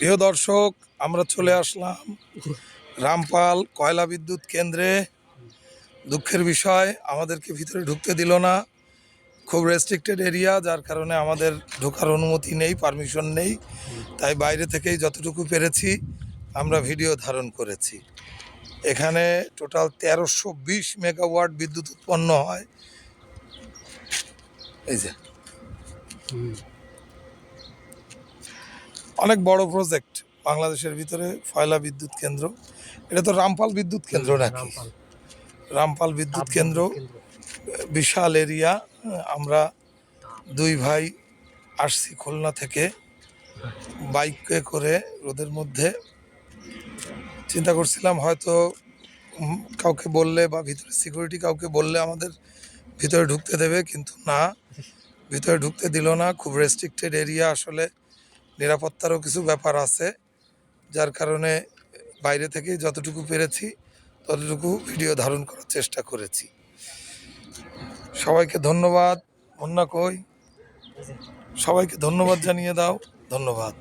প্রিয় দর্শক, আমরা চলে আসলাম রামপাল কয়লা বিদ্যুৎ কেন্দ্রে। দুঃখের বিষয়, আমাদেরকে ভিতরে ঢুকতে দিল না। খুব রেস্ট্রিক্টেড এরিয়া, যার কারণে আমাদের ঢোকার অনুমতি নেই, পারমিশন নেই। তাই বাইরে থেকেই যতটুকু পেরেছি আমরা ভিডিও ধারণ করেছি। এখানে টোটাল 1320 মেগাওয়াট বিদ্যুৎ উৎপন্ন হয়। এই যে অনেক বড় প্রজেক্ট বাংলাদেশের ভিতরে কয়লা বিদ্যুৎ কেন্দ্র। এটা তো রামপাল বিদ্যুৎ কেন্দ্র নাকি? রামপাল বিদ্যুৎ কেন্দ্র, বিশাল এরিয়া। আমরা দুই ভাই আসছি খুলনা থেকে বাইকে করে রোদের মধ্যে। চিন্তা করছিলাম হয়তো কাউকে বললে বা ভিতরে সিকিউরিটি কাউকে বললে আমাদের ভিতরে ঢুকতে দেবে, কিন্তু না, ভিতরে ঢুকতে দিল না। খুব রেস্ট্রিক্টেড এরিয়া, আসলে নিরাপত্তারও কিছু ব্যাপার আছে, যার কারণে বাইরে থেকে যতটুকু পেরেছি ততটুকু ভিডিও ধারণ করার চেষ্টা করেছি। সবাইকে ধন্যবাদ। মুন্না কই? সবাইকে ধন্যবাদ জানিয়ে দাও। ধন্যবাদ।